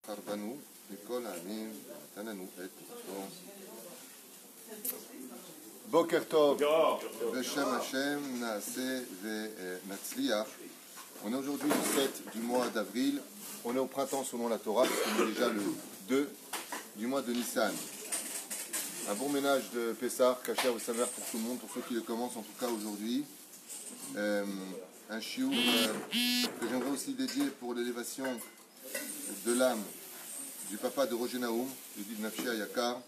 חרבנו מכל העמים, נתן לנו את תורתו. בוקר טוב, בשם Hashem, Naaseh Ve'Natzliach. On est aujourd'hui le 7 du mois d'avril. On est au printemps selon la Torah, parce qu'on est déjà le 2 du mois de Nissan. Un bon ménage de Pessah, Kasher au Samer pour tout le monde, pour ceux qui le commencent en tout cas aujourd'hui. Un chiour que j'aimerais aussi dédier pour l'élévation de l'âme du papa de Roger Naoum, du dit Nafshi Ayakar,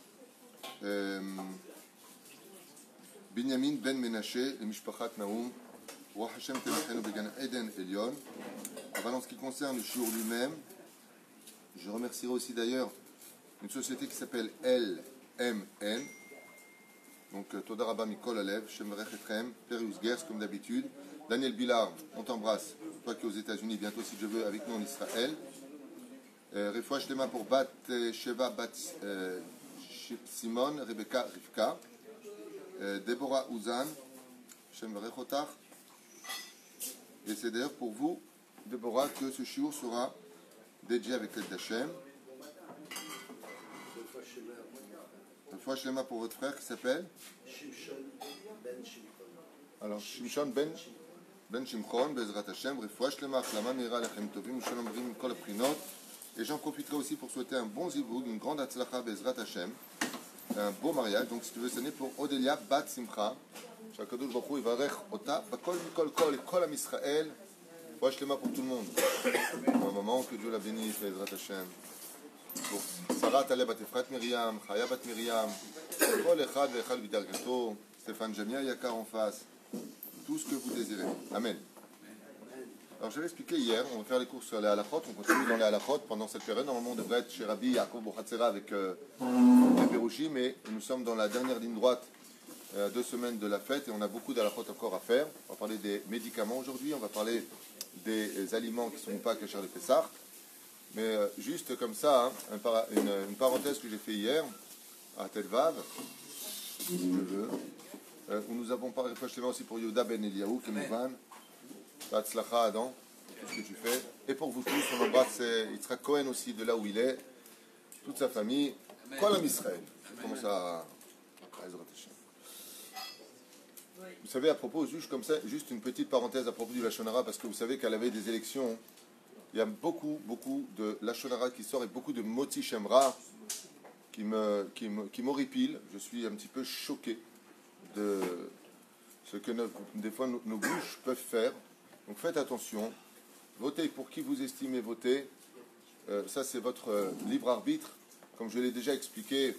Binyamin Ben Menashe, le Mishpachat Naoum, Roi Hashem Telachenu Began Eden Elion. Avant, en ce qui concerne le chiour lui-même, je remercierai aussi d'ailleurs une société qui s'appelle LMN. Donc, Toda Rabba Mikol Alev, Shem Varech Etrem, Perius Gers, comme d'habitude. Daniel Billard, on t'embrasse. Toi qui es aux États-Unis, bientôt si Dieu veut, avec nous en Israël. Refoua Shlema pour Bat Sheva, Bat Simon, Rebecca Rivka. Deborah Ouzan, Shem Varech Otach. Et c'est d'ailleurs pour vous, Deborah, que ce shiur sera dédié avec l'aide d'Hachem. Refoua Shlema pour votre frère qui s'appelle Shimshon Ben Shimchon. Alors, Shimshon Ben Shimchon, Bezrat Hashem, Refoua Shlema, Achlama Meira Lechem Tovim, Shalom Brim, Kol Aprinot. Et j'en profiterai aussi pour souhaiter un bon zivoug, une grande Hatzlacha Bezrat Hashem, un beau mariage. Donc, si tu veux, ce n'est pour Odelia Bat Simcha. Shakadosh Baruch Hu Yivarech Ota, Bakol Mikol Kol, et Kol Am Israël. Refoua Shlema pour tout le monde. Pour un moment, que Dieu la bénisse, Bezrat Hashem. Pour Sarah Taleb Bat Efrat Miriam, Chaya Bat Miriam, Kol Echad Vechad Vidargato, Stéphane Jamia Yakar en face. Tout ce que vous désirez. Amen. Alors j'avais expliqué hier, on va faire les courses sur les halachot, on continue dans les halachot pendant cette période. Normalement on devrait être chez Rabbi Yaakov Bochatzera avec les Pérouchis, mais nous sommes dans la dernière ligne droite, 2 semaines de la fête, et on a beaucoup d'halachot encore à faire. On va parler des médicaments aujourd'hui, on va parler des aliments qui ne sont pas cachés de Pessah. Mais juste comme ça, hein, une parenthèse que j'ai fait hier, à Tel Vav, si je veux, où nous avons parlé aussi pour Yehuda Ben Eliyahu, Kemuvan, Batzlacha Adam, tout ce que tu fais. Et pour vous tous, on embrasse Yitzhak Cohen aussi, de là où il est, toute sa famille, Kol Am Israël. On commence à Ezrat Hashem. Vous savez, à propos, juste une petite parenthèse à propos du Lashon Hara, parce que vous savez qu'à la veille des élections, il y a beaucoup de Lashon Hara qui sort et beaucoup de Moti Shem Ra qui m'horripile. Je suis un petit peu choqué de ce que des fois nos bouches peuvent faire. Donc faites attention, votez pour qui vous estimez voter, ça c'est votre libre arbitre. Comme je l'ai déjà expliqué,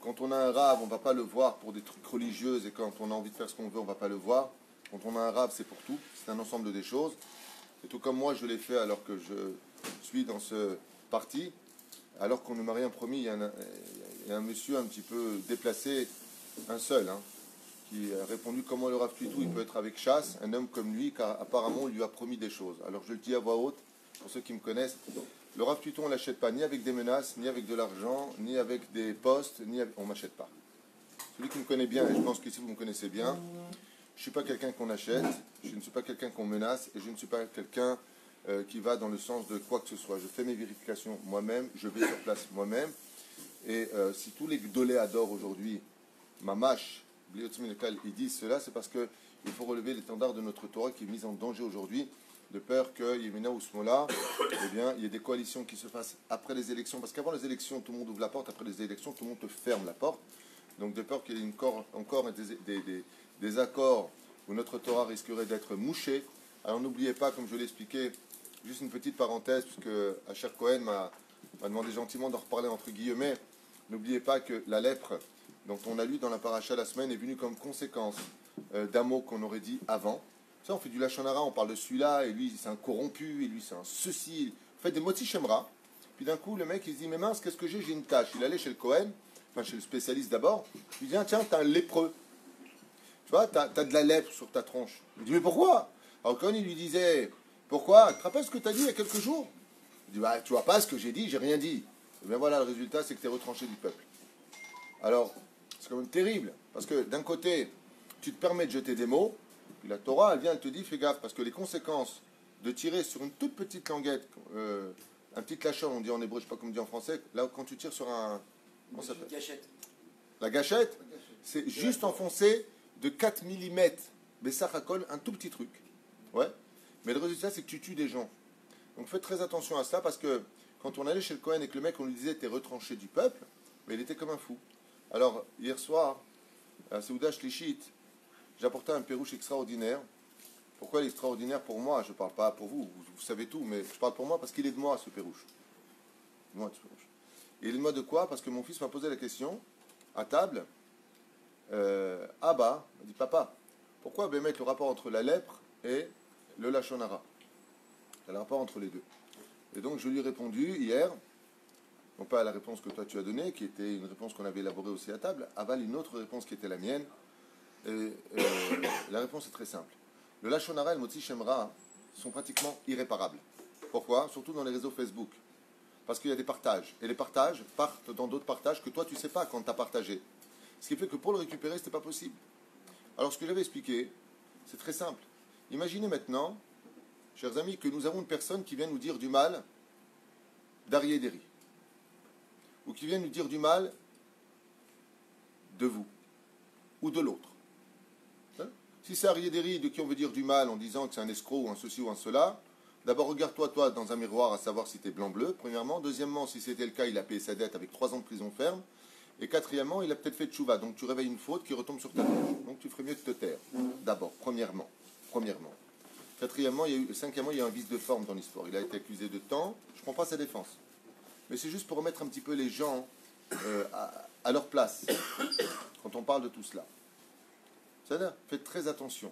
quand on a un rave, on ne va pas le voir pour des trucs religieux, et quand on a envie de faire ce qu'on veut, on ne va pas le voir. Quand on a un rave, c'est pour tout, c'est un ensemble de choses. Et tout comme moi, je l'ai fait alors que je suis dans ce parti, alors qu'on ne m'a rien promis. Il y a un monsieur un petit peu déplacé, un seul, hein, qui a répondu comment le Rav Tuitou il peut être avec chasse, un homme comme lui, car apparemment on lui a promis des choses. Alors je le dis à voix haute, pour ceux qui me connaissent, le Rav Tuitou on ne l'achète pas ni avec des menaces, ni avec de l'argent, ni avec des postes, on ne m'achète pas. Celui qui me connaît bien, et je pense qu'ici vous me connaissez bien, je ne suis pas quelqu'un qu'on achète, je ne suis pas quelqu'un qu'on menace, et je ne suis pas quelqu'un qui va dans le sens de quoi que ce soit. Je fais mes vérifications moi-même, je vais sur place moi-même, et si tous les gdolés adorent aujourd'hui ma mâche, ils disent cela, c'est parce qu'il faut relever l'étendard de notre Torah qui est mise en danger aujourd'hui, de peur que Yemina ou Smola, eh bien, il y ait des coalitions qui se fassent après les élections, parce qu'avant les élections, tout le monde ouvre la porte, après les élections, tout le monde te ferme la porte. Donc de peur qu'il y ait encore des accords où notre Torah risquerait d'être mouchée. Alors n'oubliez pas, comme je l'ai expliqué, juste une petite parenthèse, puisque Asher Cohen m'a demandé gentiment d'en reparler entre guillemets, n'oubliez pas que la lèpre dont on a lu dans la paracha la semaine est venue comme conséquence d'un mot qu'on aurait dit avant. Ça, on fait du Lashon Hara, on parle de celui-là, et lui c'est un corrompu, et lui c'est un ceci. On fait des Moti Shem Ra. Puis d'un coup, le mec il se dit, mais mince, qu'est-ce que j'ai une tâche. Il allait chez le Cohen, enfin chez le spécialiste d'abord, il dit, tiens, t'as un lépreux. Tu vois, t'as de la lèpre sur ta tronche. Il dit, mais pourquoi? Alors Cohen il lui disait, pourquoi? Tu te rappelles ce que tu as dit il y a quelques jours? Il dit, bah tu vois pas ce que j'ai dit, j'ai rien dit. Et bien voilà, le résultat c'est que tu es retranché du peuple. Alors, c'est quand même terrible, parce que d'un côté, tu te permets de jeter des mots, puis la Torah, elle vient, elle te dit, fais gaffe, parce que les conséquences de tirer sur une toute petite languette un petit lachon, on dit en hébreu, je ne sais pas comment on dit en français, là quand tu tires sur un... Comment ça s'appelle? Gâchette. La gâchette, c'est juste enfoncé de 4 mm, mais ça racole un tout petit truc. Ouais. Mais le résultat, c'est que tu tues des gens. Donc faites très attention à ça, parce que quand on allait chez le Cohen et que le mec, on lui disait, t'es retranché du peuple, mais il était comme un fou. Alors, hier soir, à Seouda Shlichit, j'apportais un pérouche extraordinaire. Pourquoi il est extraordinaire pour moi? Je ne parle pas pour vous, vous savez tout, mais je parle pour moi parce qu'il est de moi, ce pérouche. Moi, ce pérouche. Et il est de moi de quoi? Parce que mon fils m'a posé la question, à table, Abba, il m'a dit, papa, pourquoi mettre le rapport entre la lèpre et le Lachon Hara? Il y a le rapport entre les deux. Et donc je lui ai répondu hier, non pas à la réponse que toi tu as donnée, qui était une réponse qu'on avait élaborée aussi à table, aval une autre réponse qui était la mienne. Et la réponse est très simple. Le Lachon Hara et le Motzi Shem Ra sont pratiquement irréparables. Pourquoi? Surtout dans les réseaux Facebook. Parce qu'il y a des partages. Et les partages partent dans d'autres partages que toi tu ne sais pas quand tu as partagé. Ce qui fait que pour le récupérer, ce n'était pas possible. Alors ce que j'avais expliqué, c'est très simple. Imaginez maintenant, chers amis, que nous avons une personne qui vient nous dire du mal d'Arié Deri. Ou qui vient nous dire du mal de vous. Ou de l'autre. Si c'est Arié Deri de qui on veut dire du mal en disant que c'est un escroc ou un ceci ou un cela, d'abord regarde-toi toi dans un miroir à savoir si tu es blanc-bleu, premièrement. Deuxièmement, si c'était le cas, il a payé sa dette avec 3 ans de prison ferme. Et quatrièmement, il a peut-être fait tchouva. Donc tu réveilles une faute qui retombe sur ta tête. Donc tu ferais mieux de te taire. D'abord, premièrement. Quatrièmement, cinquièmement, il y a un vice de forme dans l'histoire. Il a été accusé de temps. Je ne prends pas sa défense. Mais c'est juste pour remettre un petit peu les gens à leur place quand on parle de tout cela. C'est-à-dire, faites très attention.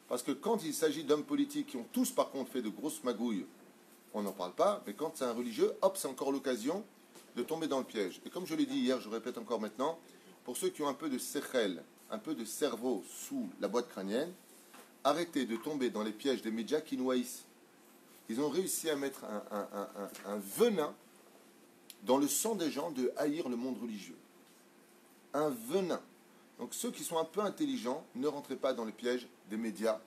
Parce que quand il s'agit d'hommes politiques qui ont tous par contre fait de grosses magouilles, on n'en parle pas. Mais quand c'est un religieux, hop, c'est encore l'occasion de tomber dans le piège. Et comme je l'ai dit hier, je répète encore maintenant, pour ceux qui ont un peu de sechel, un peu de cerveau sous la boîte crânienne, arrêtez de tomber dans les pièges des médias qui nous haïssent. Ils ont réussi à mettre un venin dans le sang des gens de haïr le monde religieux. Un venin. Donc ceux qui sont un peu intelligents, ne rentrez pas dans les pièges des médias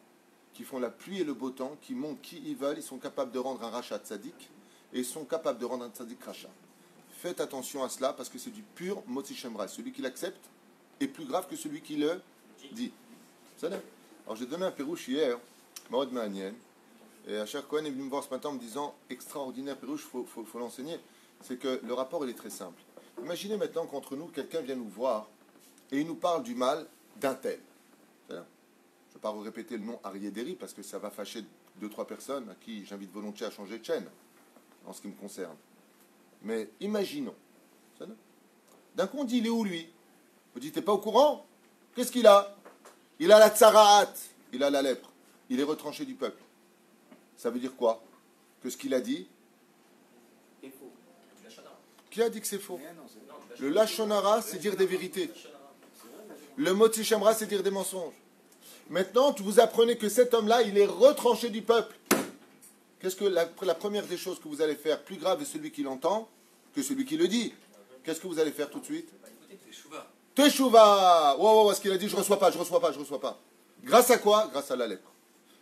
qui font la pluie et le beau temps, qui montrent qui ils veulent, ils sont capables de rendre un rachat tzaddik et ils sont capables de rendre un tzaddik rachat. Faites attention à cela parce que c'est du pur Motzi Shem Ra. Celui qui l'accepte est plus grave que celui qui le dit. Alors j'ai donné un pérouche hier, Maud Mahanien, et Asher Cohen est venu me voir ce matin en me disant extraordinaire pérouche, il faut l'enseigner. C'est que le rapport il est très simple. Imaginez maintenant qu'entre nous, quelqu'un vient nous voir et il nous parle du mal d'un tel. Je ne vais pas répéter le nom Arié Deri parce que ça va fâcher 2-3 personnes à qui j'invite volontiers à changer de chaîne en ce qui me concerne. Mais imaginons. D'un coup on dit il est où lui? Vous dites t'es pas au courant? Qu'est-ce qu'il a? Il a la tsaraat, il a la lèpre, il est retranché du peuple. Ça veut dire quoi? Que ce qu'il a dit C'est faux. Qui a dit que c'est faux? Le Lachon Hara, c'est dire des vérités. Le Motzi Shem Ra, c'est dire des mensonges. Maintenant, vous apprenez que cet homme-là, il est retranché du peuple. Qu'est-ce que la première des choses que vous allez faire, plus grave est celui qui l'entend que celui qui le dit. Qu'est-ce que vous allez faire tout de suite? Teshuva. Wow, ce qu'il a dit, je reçois pas. Grâce à quoi? Grâce à la lèpre.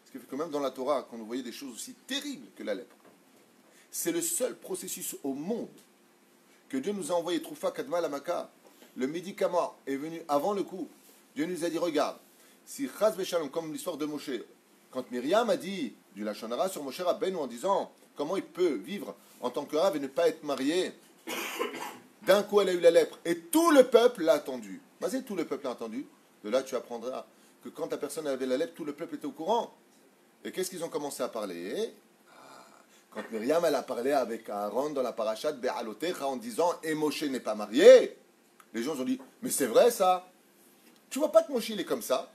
Ce qui fait que même dans la Torah, quand vous voyez des choses aussi terribles que la lèpre, c'est le seul processus au monde que Dieu nous a envoyé, Troufa Kadma Lamaka. Le médicament est venu avant le coup. Dieu nous a dit, regarde, si Chaz Veshalom, comme l'histoire de Moshe, quand Myriam a dit du Lachon Hara sur Moshe Rabbeinu en disant comment il peut vivre en tant que Rav et ne pas être marié, d'un coup elle a eu la lèpre et tout le peuple l'a attendu. Vas-y, tout le peuple l'a attendu. De là, tu apprendras que quand ta personne avait la lèpre, tout le peuple était au courant. Et qu'est-ce qu'ils ont commencé à parler? Quand Myriam elle a parlé avec Aaron dans la parashat Be'alotecha en disant et Moshe n'est pas marié, les gens ont dit mais c'est vrai ça. Tu vois pas que Moshe il est comme ça?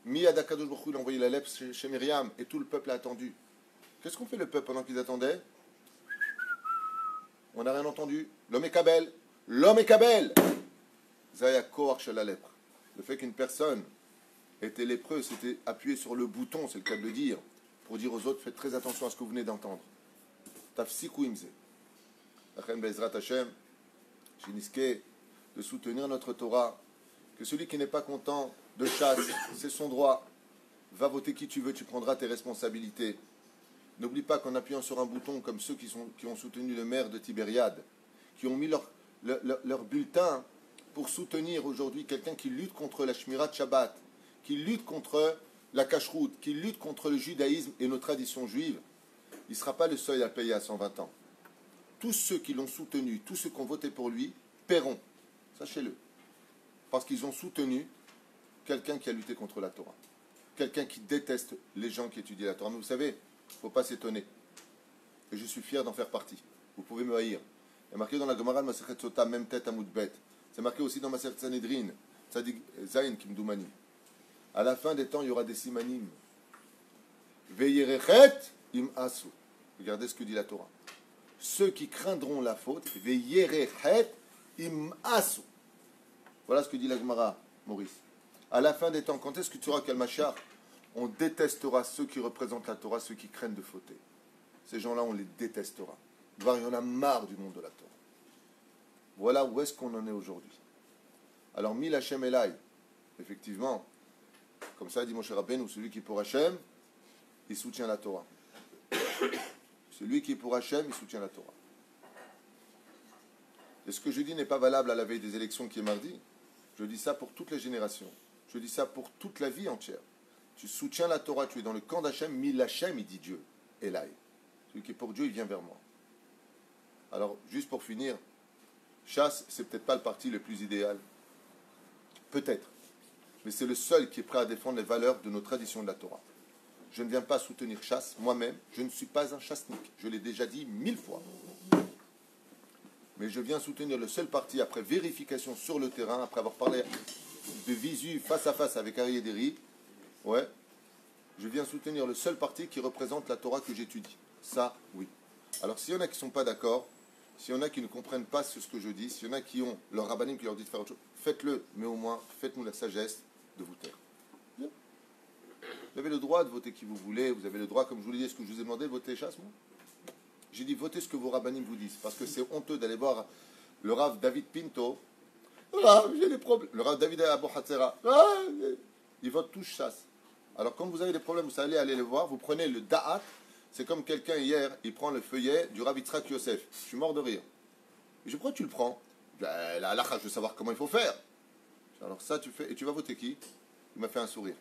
Miyad HaKadosh Baruch Hu, il a envoyé la lèpre chez Myriam et tout le peuple a attendu. Qu'est-ce qu'on fait le peuple pendant qu'ils attendaient? On n'a rien entendu. L'homme est Kabel. Zaya Koach shel la lèpre. Le fait qu'une personne était lépreuse, c'était appuyer sur le bouton, c'est le cas de le dire, pour dire aux autres, faites très attention à ce que vous venez d'entendre. Tafsiku imze. Lachen be'ezrat Hashem, Shiniske, de soutenir notre Torah, que celui qui n'est pas content de chasse, c'est son droit. Va voter qui tu veux, tu prendras tes responsabilités. N'oublie pas qu'en appuyant sur un bouton comme ceux qui ont soutenu le maire de Tibériade, qui ont mis leur bulletin pour soutenir aujourd'hui quelqu'un qui lutte contre la Shmirat Shabbat, qui lutte contre la cacheroute, qui lutte contre le judaïsme et nos traditions juives, il ne sera pas le seul à payer à 120 ans. Tous ceux qui l'ont soutenu, tous ceux qui ont voté pour lui, paieront. Sachez-le. Parce qu'ils ont soutenu quelqu'un qui a lutté contre la Torah. Quelqu'un qui déteste les gens qui étudient la Torah. Mais vous savez, il ne faut pas s'étonner. Et je suis fier d'en faire partie. Vous pouvez me haïr. Il y a marqué dans la Gemara de Masechet Sota, même tête à Moudbet. C'est marqué aussi dans Masechet Sanhedrin, Tzadik Zayin Kimdoumani. À la fin des temps, il y aura des simanim. Veyerechet im asu. Regardez ce que dit la Torah. Ceux qui craindront la faute, veyerechet im asu. Voilà ce que dit la Gemara, Maurice. À la fin des temps, quand est-ce que tu auras Kalmachar? On détestera ceux qui représentent la Torah, ceux qui craignent de fauter. Ces gens-là, on les détestera. Il y en a marre du monde de la Torah. Voilà où est-ce qu'on en est aujourd'hui. Alors, Mil Hashem Elai, effectivement, comme ça dit Moshe Rabbeinu, celui qui est pour Hashem, il soutient la Torah. Celui qui est pour Hashem, il soutient la Torah. Et ce que je dis n'est pas valable à la veille des élections qui est mardi. Je dis ça pour toutes les générations. Je dis ça pour toute la vie entière. Tu soutiens la Torah, tu es dans le camp d'Hachem, Mil Hashem, il dit Dieu, Elai. Celui qui est pour Dieu, il vient vers moi. Alors, juste pour finir, Chasse, c'est peut-être pas le parti le plus idéal. Peut-être. Mais c'est le seul qui est prêt à défendre les valeurs de nos traditions de la Torah. Je ne viens pas soutenir Chasse, moi-même, je ne suis pas un chassnik. Je l'ai déjà dit 1000 fois. Mais je viens soutenir le seul parti après vérification sur le terrain, après avoir parlé de visu face à face avec Ari Ederi. Ouais. Je viens soutenir le seul parti qui représente la Torah que j'étudie. Ça, oui. Alors, s'il y en a qui ne sont pas d'accord, s'il y en a qui ne comprennent pas ce que je dis, s'il y en a qui ont leur rabbinim qui leur dit de faire autre chose, faites-le, mais au moins, faites-nous la sagesse de vous taire. Bien. Vous avez le droit de voter qui vous voulez, vous avez le droit, comme je vous l'ai dit, ce que je vous ai demandé, de voter Chasse, moi. J'ai dit, votez ce que vos rabbinim vous disent, parce que c'est honteux d'aller voir le Rav David Pinto. Ah, j'ai des problèmes. Le Rav David Abou Hatzera. Ah, ils votent tous Chasse. Alors, quand vous avez des problèmes, vous allez aller les voir, vous prenez le Da'at. C'est comme quelqu'un hier, il prend le feuillet du Rav Yitzhak Yosef. Je suis mort de rire. Je dis, pourquoi tu le prends? La halakha, je veux savoir comment il faut faire. Alors ça, tu fais, et tu vas voter qui? Il m'a fait un sourire.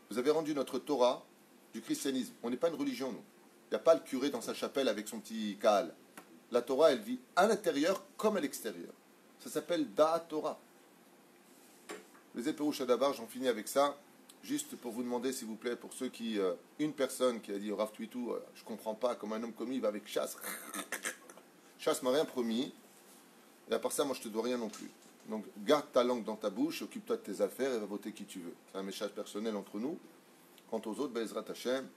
Vous avez rendu notre Torah du christianisme. On n'est pas une religion, nous. Il n'y a pas le curé dans sa chapelle avec son petit Kaal. La Torah, elle vit à l'intérieur comme à l'extérieur. Ça s'appelle Da'at Torah. Les Éperouches d'Abar, j'en finis avec ça. Juste pour vous demander, s'il vous plaît, pour ceux qui... une personne qui a dit au Rav Twitou, je ne comprends pas, comme un homme commis, il va avec Chasse. Chasse m'a rien promis. Et à part ça, moi, je te dois rien non plus. Donc, garde ta langue dans ta bouche, occupe-toi de tes affaires et va voter qui tu veux. C'est un message personnel entre nous. Quant aux autres, Be'ezrat Hashem,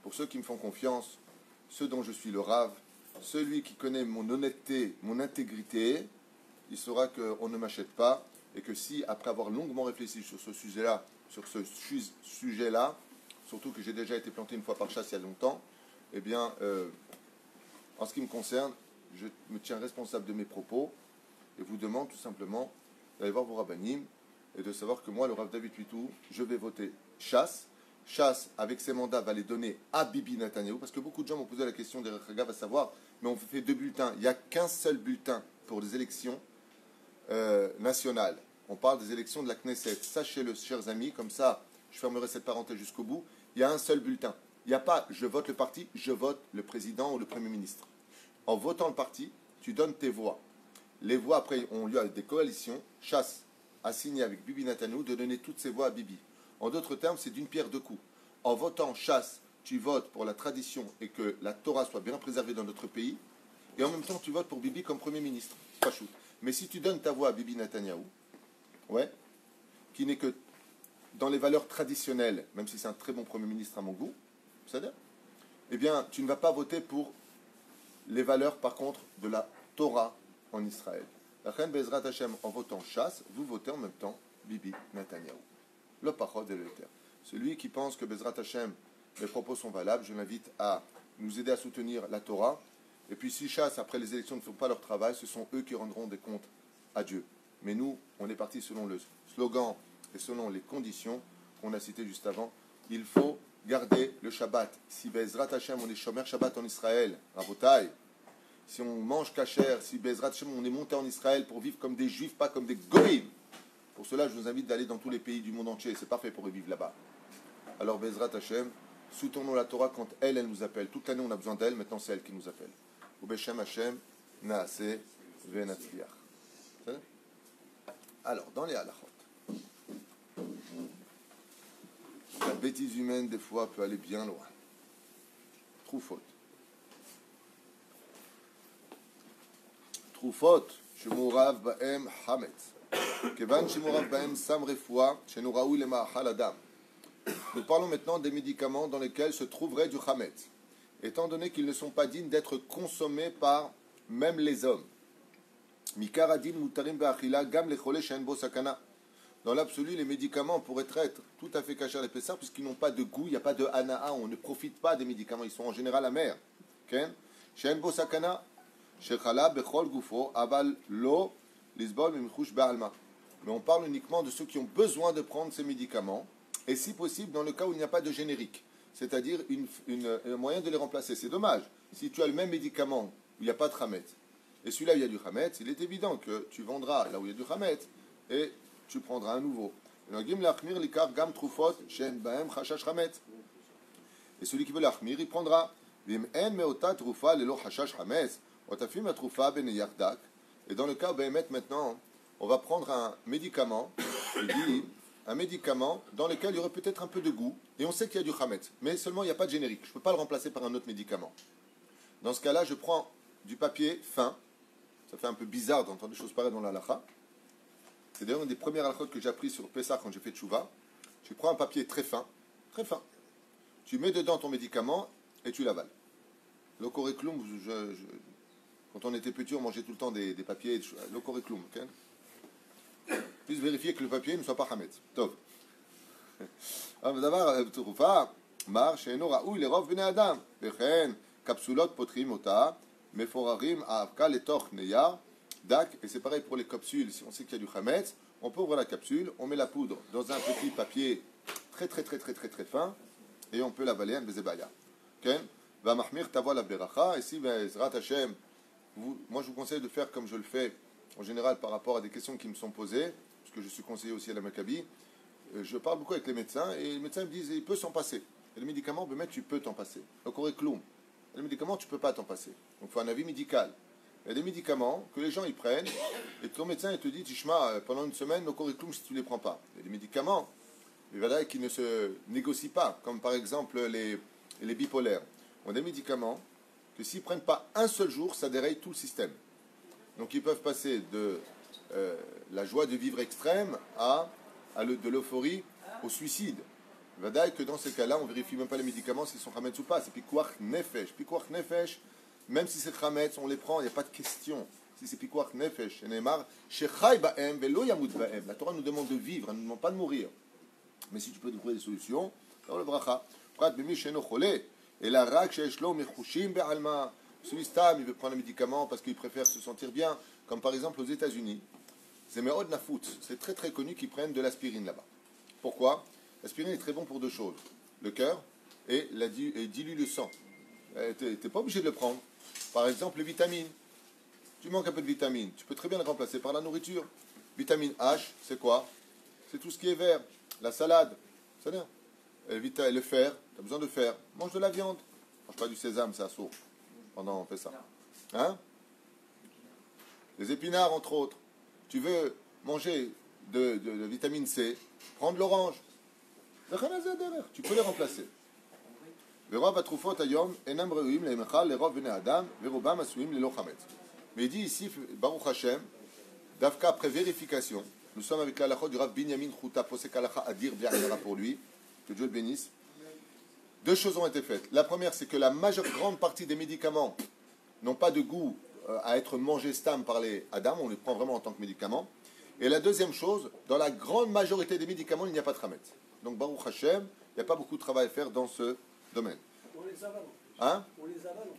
pour ceux qui me font confiance, ceux dont je suis le Rav, celui qui connaît mon honnêteté, mon intégrité, il saura qu'on ne m'achète pas et que si, après avoir longuement réfléchi sur ce sujet-là, surtout que j'ai déjà été planté une fois par Chasse il y a longtemps, eh bien, en ce qui me concerne, je me tiens responsable de mes propos et vous demande tout simplement d'aller voir vos rabbinim et de savoir que moi, le Rav David Twitou, je vais voter Chasse. Chasse, avec ses mandats, va les donner à Bibi Netanyahou, parce que beaucoup de gens m'ont posé la question des Ragav à savoir, mais on fait 2 bulletins. Il n'y a qu'un seul bulletin pour les élections nationales. On parle des élections de la Knesset. Sachez-le, chers amis, comme ça, je fermerai cette parenthèse jusqu'au bout. Il y a un seul bulletin. Il n'y a pas je vote le parti, je vote le président ou le Premier ministre. En votant le parti, tu donnes tes voix. Les voix, après, ont lieu avec des coalitions. Chasse a signé avec Bibi Netanyahou de donner toutes ses voix à Bibi. En d'autres termes, c'est d'une pierre deux coups. En votant Chasse, tu votes pour la tradition et que la Torah soit bien préservée dans notre pays. Et en même temps, tu votes pour Bibi comme Premier ministre. Pas chou. Mais si tu donnes ta voix à Bibi Netanyahou, ouais, qui n'est que dans les valeurs traditionnelles, même si c'est un très bon Premier ministre à mon goût, c'est-à-dire, eh bien, tu ne vas pas voter pour les valeurs, par contre, de la Torah en Israël. La reine Bezrat Hashem, en votant Chasse, vous votez en même temps Bibi Netanyahou. Le parole de l'Éther. Celui qui pense que Bezrat Hashem, mes propos sont valables, je l'invite à nous aider à soutenir la Torah. Et puis si Chasse, après les élections, ne font pas leur travail, ce sont eux qui rendront des comptes à Dieu. Mais nous, on est parti selon le slogan et selon les conditions qu'on a citées juste avant. Il faut garder le Shabbat. Si Bezrat Hashem, on est Shomer Shabbat en Israël, Rabotai, si on mange kasher, si Bezrat Hashem, on est monté en Israël pour vivre comme des juifs, pas comme des goïms. Pour cela, je vous invite d'aller dans tous les pays du monde entier. C'est parfait pour y vivre là-bas. Alors, Bezrat Hashem, soutenons la Torah quand elle nous appelle. Toute l'année, on a besoin d'elle. Maintenant, c'est elle qui nous appelle. Ubeshem Hashem, Naaseh, Venatzliach. Alors, dans les halachot, la bêtise humaine, des fois, peut aller bien loin. Troufot. Troufot, Shemourav Baem Hametz. Kevan Shemourav Baem Sam Refoua, Shenouraoui le Ma'achal Adam. Nous parlons maintenant des médicaments dans lesquels se trouverait du Hametz, étant donné qu'ils ne sont pas dignes d'être consommés par même les hommes. Mikaradin Mutarim Be'achila Gam Lechole Shen Bo Sakana. Dans l'absolu, les médicaments pourraient être tout à fait cachés les Pessah puisqu'ils n'ont pas de goût, il n'y a pas de hana'a, on ne profite pas des médicaments, ils sont en général amers. Shen Bo Sakana, Shechala Bechol Gufo, Aval Lo, Lisbol Mimchush Ba'alma. Mais on parle uniquement de ceux qui ont besoin de prendre ces médicaments, et si possible, dans le cas où il n'y a pas de générique, c'est-à-dire un moyen de les remplacer. C'est dommage, si tu as le même médicament où il n'y a pas de Hametz, et celui-là, il y a du Hametz, il est évident que tu vendras là où il y a du Hametz, et tu prendras un nouveau. Et celui qui veut l'achmir, il prendra. Et dans le cas, maintenant, on va prendre un médicament, il dit, un médicament dans lequel il y aurait peut-être un peu de goût, et on sait qu'il y a du Hametz, mais seulement il n'y a pas de générique. Je ne peux pas le remplacer par un autre médicament. Dans ce cas-là, je prends du papier fin. Ça fait un peu bizarre d'entendre des choses pareilles dans la halakha. C'est d'ailleurs une des premières halakhot que j'ai appris sur Pessah quand j'ai fait tchouva. Tu prends un papier très fin, tu mets dedans ton médicament et tu l'avales. Le koreklum, quand on était petit, on mangeait tout le temps des papiers. Le koreklum, ok? Puis vérifier que le papier ne soit pas hametz. Tov. דבר תרופה, מר שאינו ראוי לרוב בני אדם, וכן קפסולות פותחים אותה, מפוררים האבקה לתוך נייר, דק, et c'est pareil pour les capsules, si on sait qu'il y a du hametz, on peut ouvrir la capsule, on met la poudre dans un petit papier très fin, et on peut l'avaler en bezebaya. Okay? Va mahmir tavo la beracha, et si Bezrat Hashem, moi je vous conseille de faire comme je le fais en général par rapport à des questions qui me sont posées, parce que je suis conseiller aussi à la Maccabi. Je parle beaucoup avec les médecins et les médecins me disent il peut s'en passer. Et les médicaments, ben, tu peux t'en passer. Donc, les médicaments, tu ne peux pas t'en passer. Donc, il faut un avis médical. Il y a des médicaments que les gens ils prennent et ton médecin il te dit Tishma, pendant une semaine, le coréclum si tu ne les prends pas. Il y a des médicaments qui ne se négocient pas, comme par exemple les bipolaires. On a des médicaments que s'ils ne prennent pas un seul jour, ça déraye tout le système. Donc, ils peuvent passer de la joie de vivre extrême de l'euphorie au suicide. Vadaï que dans ces cas-là, on ne vérifie même pas les médicaments s'ils sont chametz ou pas. C'est pikuach nefesh. Pikuach nefesh, même si c'est chametz, on les prend, il n'y a pas de question. Si c'est pikuach nefesh, la Torah nous demande de vivre, elle ne nous demande pas de mourir. Mais si tu peux trouver des solutions, dans le bracha. Et la rak sheeshlo mechushim be'alma. Celui il veut prendre un médicament parce qu'il préfère se sentir bien. Comme par exemple aux États-Unis. C'est très très connu qu'ils prennent de l'aspirine là-bas. Pourquoi? L'aspirine est très bon pour deux choses. Le cœur et dilue le sang. Tu n'es pas obligé de le prendre. Par exemple, les vitamines. Tu manques un peu de vitamines. Tu peux très bien le remplacer par la nourriture. Vitamine H, c'est quoi? C'est tout ce qui est vert. La salade. C'est-à-dire le fer. Tu as besoin de fer. Mange de la viande. Mange pas du sésame, c'est assaut. Pendant on fait ça. Hein? Les épinards, entre autres. Tu veux manger de vitamine C, prends de l'orange. Tu peux les remplacer. Mais il dit ici, Baruch Hashem, Davka après vérification, nous sommes avec l'halakha du Rav Binyamin Chouta, Posek Halakha Adir Bi'Adara pour lui, que Dieu le bénisse. Deux choses ont été faites. La première, c'est que la majeure grande partie des médicaments n'ont pas de goût à être mangés stam par les Adam, on les prend vraiment en tant que médicaments. Et la deuxième chose, dans la grande majorité des médicaments, il n'y a pas de Hametz. Donc Baruch Hashem, il n'y a pas beaucoup de travail à faire dans ce domaine. On les avale. Hein? On les avale.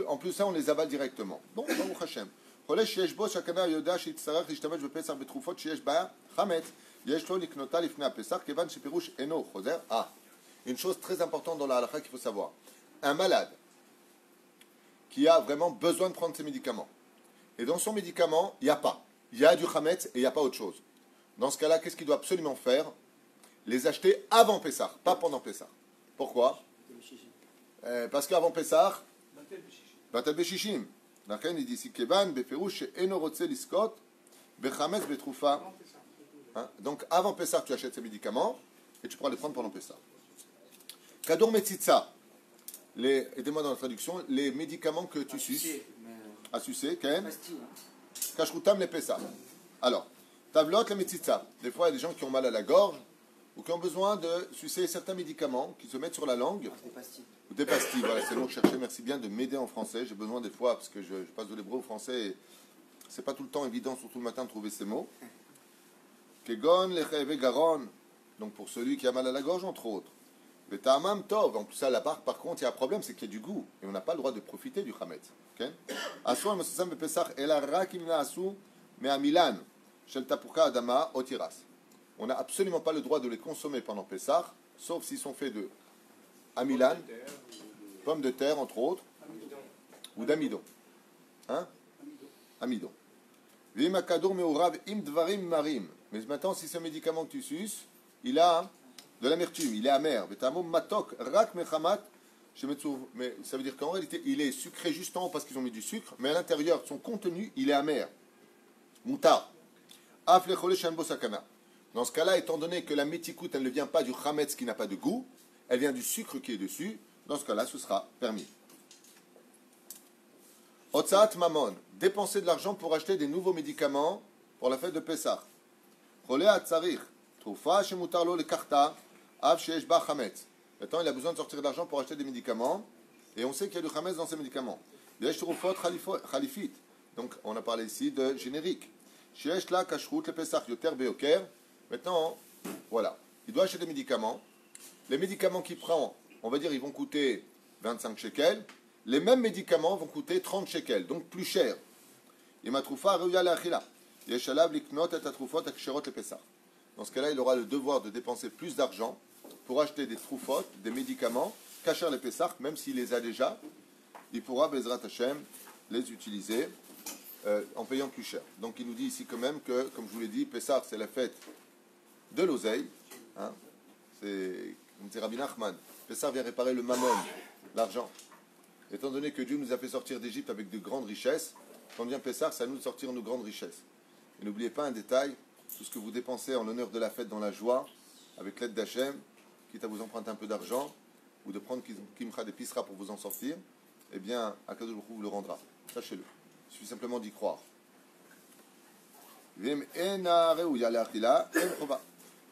En plus ça, on les avale directement. Donc Baruch Hashem. חולה שיש בו שהכנראה יודע שיצטרך להשתמש בפסח בתרופות שיש בה חמץ, יש לו לקנותה לפני הפסח, כיוון שפירוש אינו חוזר. Une chose très importante dans la halakha qu'il faut savoir. Un malade qui a vraiment besoin de prendre ses médicaments, et dans son médicament, il n'y a pas. Il y a du chametz et il n'y a pas autre chose. Dans ce cas-là, qu'est-ce qu'il doit absolument faire? Les acheter avant Pessah, pas pendant Pessah. Pourquoi? Parce qu'avant Pessah, Batel Beshishim. לכן il dit ici, Kevan, beferush, she'eno rotze liskot, bechametz betrufa. Donc avant Pessah, tu achètes ces médicaments et tu pourras les prendre pendant Pessah. Kadour Metzitza. Aidez-moi dans la traduction, les médicaments que tu suces. À sucer, Ken. Kashrutam les Pessah. Alors, Tavlot les Metzitza. Des fois, il y a des gens qui ont mal à la gorge ou qui ont besoin de sucer certains médicaments qui se mettent sur la langue. Des pastilles. Ou des pastilles, voilà, c'est le mot que je cherchais. Merci bien de m'aider en français. J'ai besoin des fois, parce que je passe de l'hébreu au français, et c'est pas tout le temps évident, surtout le matin, de trouver ces mots. Kegon, lecheve garon. Donc pour celui qui a mal à la gorge, entre autres. Le ta'amam tov. En plus, ça, par contre, il y a un problème, c'est qu'il y a du goût. Et on n'a pas le droit de profiter du chametz. Asur mesosam bepesach el arakim la'asu me'amilan shel tapuka adama otiras. On n'a absolument pas le droit de les consommer pendant Pessah, sauf s'ils sont faits de amilan, pommes de terre, entre autres, ou d'amidon. Hein? Amidon. Vimakadour meurav im dvarim marim. Mais maintenant, si ce médicament que tu suces, il a de l'amertume, il est amer. Vetamo matok rak mechamat. Mais ça veut dire qu'en réalité, il est sucré justement parce qu'ils ont mis du sucre, mais à l'intérieur, son contenu, il est amer. Moutar. Aflechole shanbo sakana. Dans ce cas-là, étant donné que la métikout, elle ne vient pas du chametz qui n'a pas de goût, elle vient du sucre qui est dessus, dans ce cas-là, ce sera permis. Otsaat mamon, dépenser de l'argent pour acheter des nouveaux médicaments pour la fête de Pessah. Cholea tsarich, troufa shemutar lo le karta, av sheesh ba chametz. Maintenant, il a besoin de sortir de l'argent pour acheter des médicaments, et on sait qu'il y a du chametz dans ces médicaments. Yesh trufot khalifit. Donc, on a parlé ici de générique. Sheesh la kashrut le Pessah yoter beoker. Maintenant, voilà, il doit acheter des médicaments. Les médicaments qu'il prend, on va dire, ils vont coûter 25 shekels. Les mêmes médicaments vont coûter 30 shekels, donc plus cher. Dans ce cas-là, il aura le devoir de dépenser plus d'argent pour acheter des troufot, des médicaments, kasher les Pessah, même s'il les a déjà, il pourra, Bezrat Hashem, les utiliser en payant plus cher. Donc il nous dit ici quand même que, comme je vous l'ai dit, Pessah, c'est la fête de l'oseille. Hein, c'est, comme dit Rabbi Nachman, Pessah vient réparer le mammon, l'argent. Étant donné que Dieu nous a fait sortir d'Égypte avec de grandes richesses, quand vient Pessah, c'est à nous de sortir nos grandes richesses. Et n'oubliez pas un détail, tout ce que vous dépensez en l'honneur de la fête dans la joie, avec l'aide d'Hachem, quitte à vous emprunter un peu d'argent, ou de prendre Kimcha des Pisra pour vous en sortir, eh bien, Akadosh Baruch Hu vous le rendra. Sachez-le. Il suffit simplement d'y croire.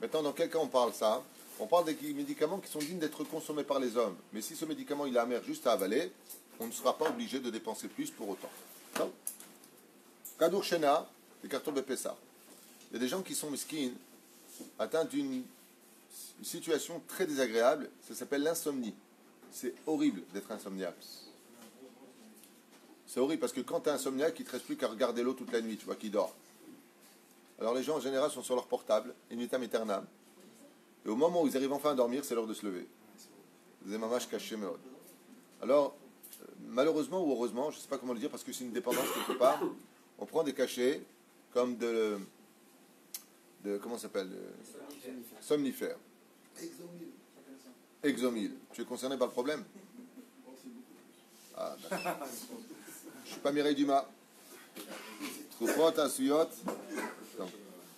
Maintenant, dans quel cas on parle ça? On parle des médicaments qui sont dignes d'être consommés par les hommes. Mais si ce médicament il est amer juste à avaler, on ne sera pas obligé de dépenser plus pour autant. Kadour Shena, les cartons de Pessah. Il y a des gens qui sont mesquines, atteints d'une situation très désagréable, ça s'appelle l'insomnie. C'est horrible d'être insomniaque. C'est horrible parce que quand tu es insomniaque, il ne te reste plus qu'à regarder l'eau toute la nuit, tu vois, qui dort. Alors les gens en général sont sur leur portable, in vitam aeternam. Et au moment où ils arrivent enfin à dormir, c'est l'heure de se lever. Des mamash caché meod. Alors, malheureusement ou heureusement, je ne sais pas comment le dire parce que c'est une dépendance quelque part, on prend des cachets comme de comment ça s'appelle? Somnifères. Exomil. Tu es concerné par le problème? Ah, d'accord. Je ne suis pas Mireille Dumas. Troufot, asuyot.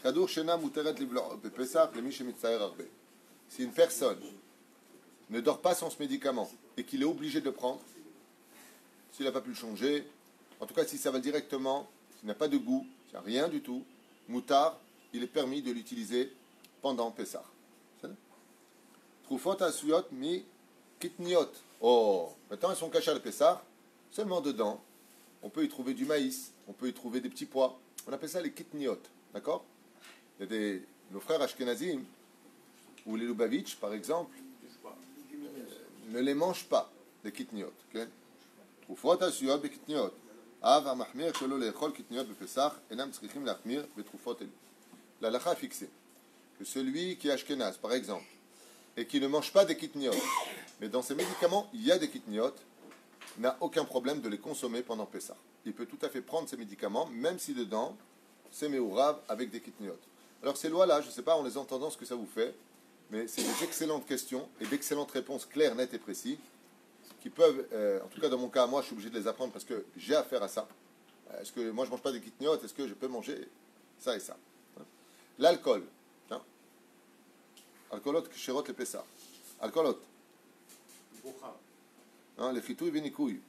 Kadour shena muteret bepesach lemi shemitzaer arbe. Si une personne ne dort pas sans ce médicament et qu'il est obligé de le prendre, s'il n'a pas pu le changer, en tout cas si ça va directement, s'il n'a pas de goût, s'il n'y a rien du tout, moutar, il est permis de l'utiliser pendant Pessah. Troufot asuyot mi kitniot. Oh, maintenant elles sont cachées à le Pessah, seulement dedans, on peut y trouver du maïs, on peut y trouver des petits pois. On appelle ça les kitniot, d'accord? Il y a nos frères Ashkenazim, ou les Lubavitch, par exemple, ne les mangent pas, les kitniot. Troufot asuyot be kitniot. Av amachmir shelo leechol kitniot bepesach, enam tzrichim lachmir betrufot elu. La lacha a fixé que celui qui est Ashkenaz, par exemple, et qui ne mange pas des kitniot, mais dans ces médicaments, il y a des kitniot, n'a aucun problème de les consommer pendant Pessah. Il peut tout à fait prendre ces médicaments, même si dedans, c'est méourav avec des kitniot. Alors ces lois-là, je ne sais pas en les entendant ce que ça vous fait, mais c'est des excellentes questions et d'excellentes réponses claires, nettes et précises, qui peuvent, en tout cas dans mon cas, moi je suis obligé de les apprendre parce que j'ai affaire à ça. Est-ce que moi je ne mange pas des kitniot, est-ce que je peux manger ça et ça? L'alcool. Alcoolot, kshérot le Pessah. Alcoolot. Les chitouilles vénicouilles.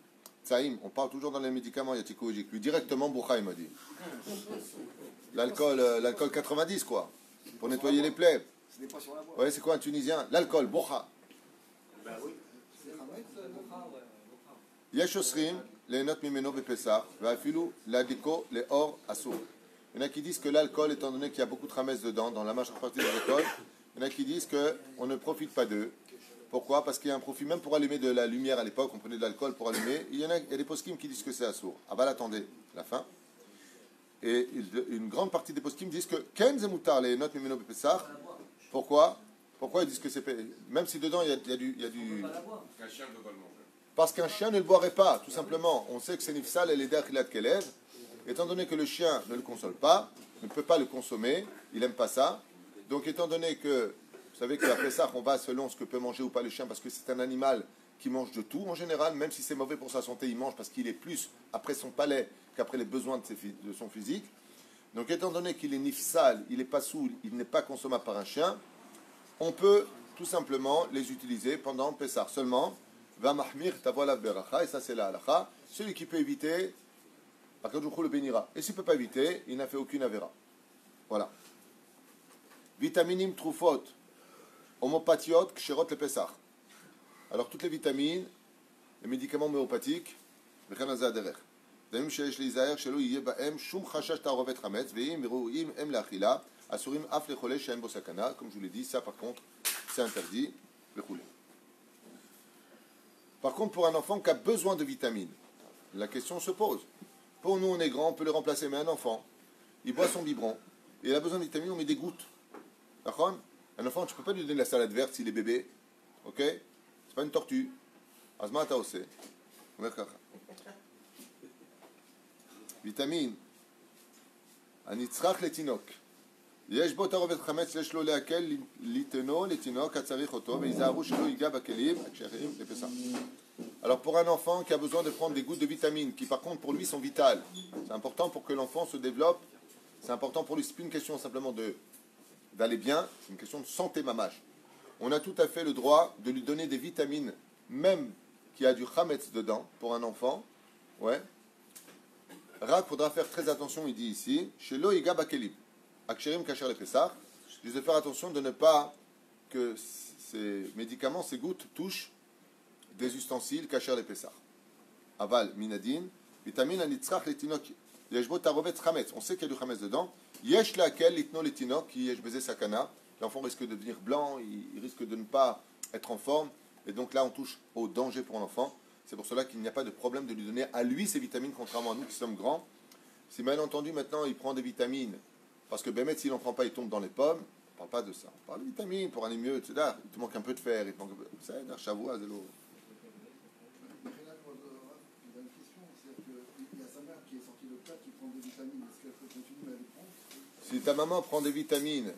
Tsaïm, on parle toujours dans les médicaments yatikoujik. Lui directement, Boucha, il m'a dit. L'alcool 90, quoi. Pour nettoyer les plaies. Ouais, c'est quoi un Tunisien? L'alcool, Boucha. Yesh osrim, les notes mimeno bepessah, va'afilu l'adiko, les or assour. Il y en a qui disent que l'alcool, étant donné qu'il y a beaucoup de ramès dedans, dans la majeure partie de l'alcool, il y en a qui disent qu'on ne profite pas d'eux. Pourquoi? Parce qu'il y a un profit, même pour allumer de la lumière à l'époque, on prenait de l'alcool pour allumer. Il y a des poskim qui disent que c'est assour. Ah bah attendez, la fin. Et une grande partie des poskim disent que Ken zemoutar les notes mimeno bepessah. Pourquoi? Pourquoi ils disent que c'est... Même si dedans il y a du... Qu'un chien ne doit pas le manger. Parce qu'un chien ne le boirait pas, tout simplement. On sait que c'est nifsal et les d'achilat kelev. Étant donné que le chien ne le console pas, ne peut pas le consommer, il n'aime pas ça. Donc étant donné que, vous savez qu'à Pessah, on va selon ce que peut manger ou pas le chien, parce que c'est un animal qui mange de tout en général, même si c'est mauvais pour sa santé, il mange parce qu'il est plus après son palais qu'après les besoins de son physique. Donc étant donné qu'il est nifsal, il n'est pas soul, il n'est pas consommable par un chien, on peut tout simplement les utiliser pendant Pessah. Seulement, va mahmir tavola beracha, et ça c'est la halacha, celui qui peut éviter, Akadoujou le bénira. Et s'il ne peut pas éviter, il n'a fait aucune avéra. Voilà. Vitaminim trufot, homopathiot, kshérot le Pessah. Alors toutes les vitamines, les médicaments homéopathiques, v'chenaza derech. Damim sheyesh leizaher shelo yeh ba'em shum chashash ta'rovet chametz ve'im ro'im em la'achila asurim af lechole she'en bo sakana. Comme je vous l'ai dit, ça par contre, c'est interdit. Lechole. Par contre, pour un enfant qui a besoin de vitamines, la question se pose. Pour nous, on est grand, on peut le remplacer, mais un enfant, il boit son biberon, et il a besoin de vitamines, on met des gouttes. D'accord? Un enfant, tu ne peux pas lui donner la salade verte s'il est bébé. Ok? C'est pas une tortue. Azma taose. Vitamine. Anitzrach letinok. יש בו תערובת חמץ, יש לו להקל ליתנו לתינוק הצריך אותו, ויזהרו שלא ייגע בכלים הקשרים לפסח. Alors pour un enfant qui a besoin de prendre des gouttes de vitamines, qui par contre pour lui sont vitales, c'est important pour que l'enfant se développe, c'est important pour lui, c'est plus une question simplement d'aller bien, c'est une question de santé mamache. On a tout à fait le droit de lui donner des vitamines, même qui a du chametz dedans, pour un enfant, ouais. Rak faudra faire très attention, il dit ici, chez lo yiga bakelim, aksherim kasher le pesach, juste de faire attention de ne pas que ces médicaments, ces gouttes touchent des ustensiles kasher le pesach. Aval minadin, vitamine anitzrach letinok, yeshbo tarovet chametz, on sait qu'il y a du chametz dedans, yesh laquelle litno letinok, qui yesh beze sakana, l'enfant risque de devenir blanc, il risque de ne pas être en forme, et donc là on touche au danger pour l'enfant. C'est pour cela qu'il n'y a pas de problème de lui donner à lui ces vitamines, contrairement à nous qui sommes grands. Si mal entendu maintenant il prend des vitamines, parce que Bémet s'il n'en prend pas il tombe dans les pommes, on ne parle pas de ça. On parle de vitamines pour aller mieux, etc. Il te manque un peu de fer, il te manque un peu... C'est un chavou, c'est l'eau. Il y a une question, c'est qu'il y a sa mère qui est sortie de l'hôpital qui prend des vitamines. Est-ce qu'elle peut continuer à les prendre? Si ta maman prend des vitamines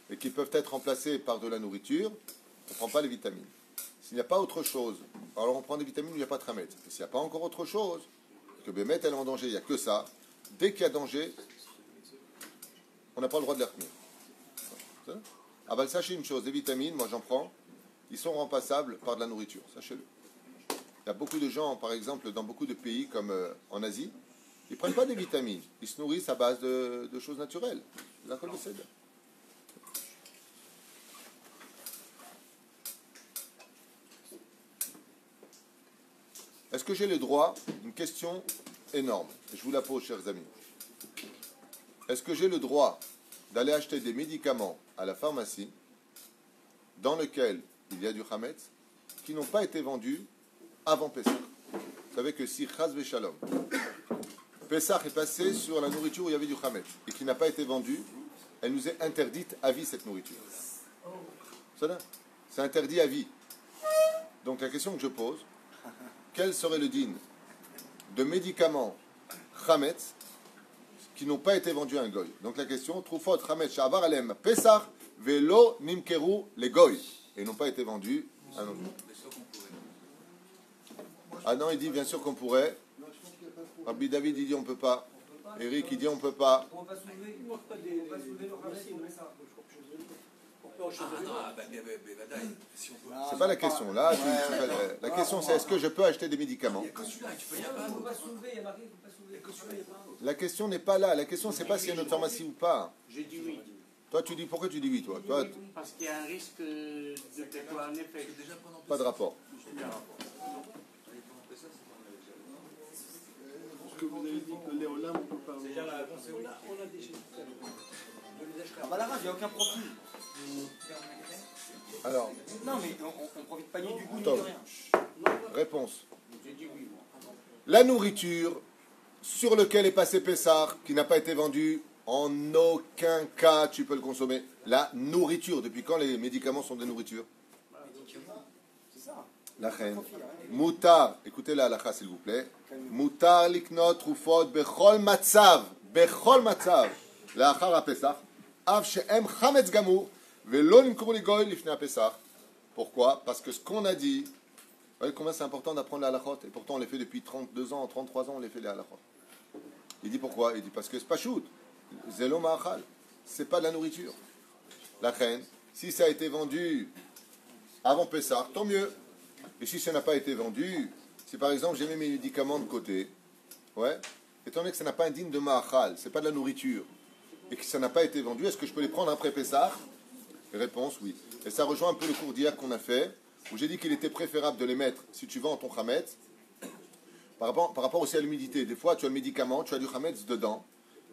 et qui peuvent être remplacées par de la nourriture, on ne prend pas les vitamines. S'il n'y a pas autre chose, alors on prend des vitamines où il n'y a pas de tramet. Et s'il n'y a pas encore autre chose, que Bémet elle est en danger, il n'y a que ça. Dès qu'il y a danger, on n'a pas le droit de les retenir. Ah ben sachez une chose, les vitamines, moi j'en prends, ils sont remplaçables par de la nourriture, sachez-le. Il y a beaucoup de gens, par exemple, dans beaucoup de pays comme en Asie, ils ne prennent pas des vitamines, ils se nourrissent à base de choses naturelles. L'alcool de cèdre. Est-ce que j'ai le droit, une question énorme, et je vous la pose, chers amis. Est-ce que j'ai le droit d'aller acheter des médicaments à la pharmacie dans lesquels il y a du chametz qui n'ont pas été vendus avant Pessah? Vous savez que si Chaz Veshalom, Pessah est passé sur la nourriture où il y avait du chametz et qui n'a pas été vendue, elle nous est interdite à vie cette nourriture. Ça C'est interdit à vie. Donc la question que je pose, quel serait le din de médicaments chametz qui n'ont pas été vendus à un goy? Donc la question, trufot chametz sha'avar alem pesach velo nimkeru les goy, et n'ont pas été vendus à un goy. Ah non, il dit bien sûr qu'on pourrait. Rabbi David il dit on peut pas. Eric il dit on peut pas. On va pas soulever le Hametz, on met ça. C'est pas la question. Là, la question c'est est-ce que je peux acheter des médicaments? Il ne faut pas soulever, il y a marqué, il ne faut pas soulever. La question n'est pas là. La question c'est pas s'il y a une autre pharmacie ou pas. J'ai dit oui. Toi tu dis pourquoi tu dis oui toi? Parce qu'il y a un risque de quoi, un effet. Pas de rapport. Parce que vous avez dit que Léolam, on peut pas. Ah bah la rage, il n'y a aucun profit. Alors, Non mais on ne profite pas ni du goût ni de Tom. rien. Réponse. J'ai dit oui, moi. La nourriture sur lequel est passé Pessah, qui n'a pas été vendue, en aucun cas tu peux le consommer. La nourriture, depuis quand les médicaments sont des nourritures? C'est ça. La reine. Moutar, écoutez la halakha s'il vous plaît. Moutar liknot trufot bechol matzav. Bechol matzav. La achar a Pessah. Av she'em chametz gamour. Velo nimkuru ligoy lifnei Pessah. Pourquoi? Parce que ce qu'on a dit, vous voyez combien c'est important d'apprendre la halachot, et pourtant on les fait depuis 32 ans, 33 ans, on les fait les halachot. Il dit pourquoi? Il dit parce que c'est pas shoot. Zelo ma'achal. C'est pas de la nourriture. La reine, si ça a été vendu avant Pessah, tant mieux. Et si ça n'a pas été vendu, si par exemple j'ai mis mes médicaments de côté, ouais, étant donné que ça n'a pas un digne de ma'achal, c'est pas de la nourriture, et que ça n'a pas été vendu, est-ce que je peux les prendre après Pessah? Réponse oui. Et ça rejoint un peu le cours d'hier qu'on a fait, où j'ai dit qu'il était préférable de les mettre, si tu vends ton chametz, par rapport aussi à l'humidité. Des fois, tu as le médicament, tu as du chametz dedans,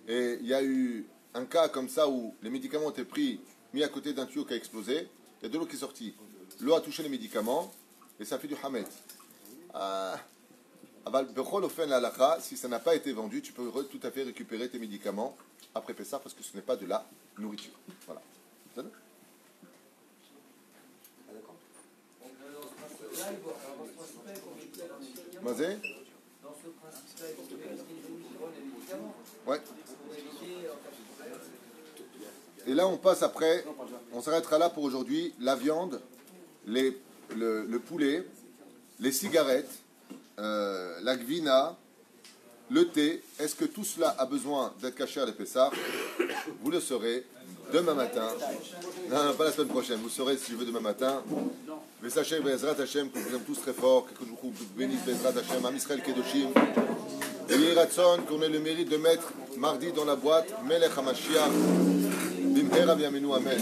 et il y a eu un cas comme ça où les médicaments ont été pris, mis à côté d'un tuyau qui a explosé, il y a de l'eau qui est sortie. L'eau a touché les médicaments, et ça fait du chametz. Si ça n'a pas été vendu, tu peux tout à fait récupérer tes médicaments après Pessah, parce que ce n'est pas de la nourriture. Voilà. Mazé? Dans ce principe-là, il faut que les médicaments. Ouais. Pour éviter. Et là, on passe après, on s'arrêtera là pour aujourd'hui, la viande, le poulet, les cigarettes, la gvina, le thé. Est-ce que tout cela a besoin d'être caché à l'épaisseur? Vous le saurez demain matin. Non, pas la semaine prochaine. Vous saurez si je veux demain matin. Mais sachez, Bezrat Hashem, que je vous aime tous très fort, que je vous bénisse, Bezrat Hashem, Am Israël Kedoshim. Et Yiratson, qu'on ait le mérite de mettre mardi dans la boîte, Melech HaMashiach, Bimhera V'Yamenu, Amen.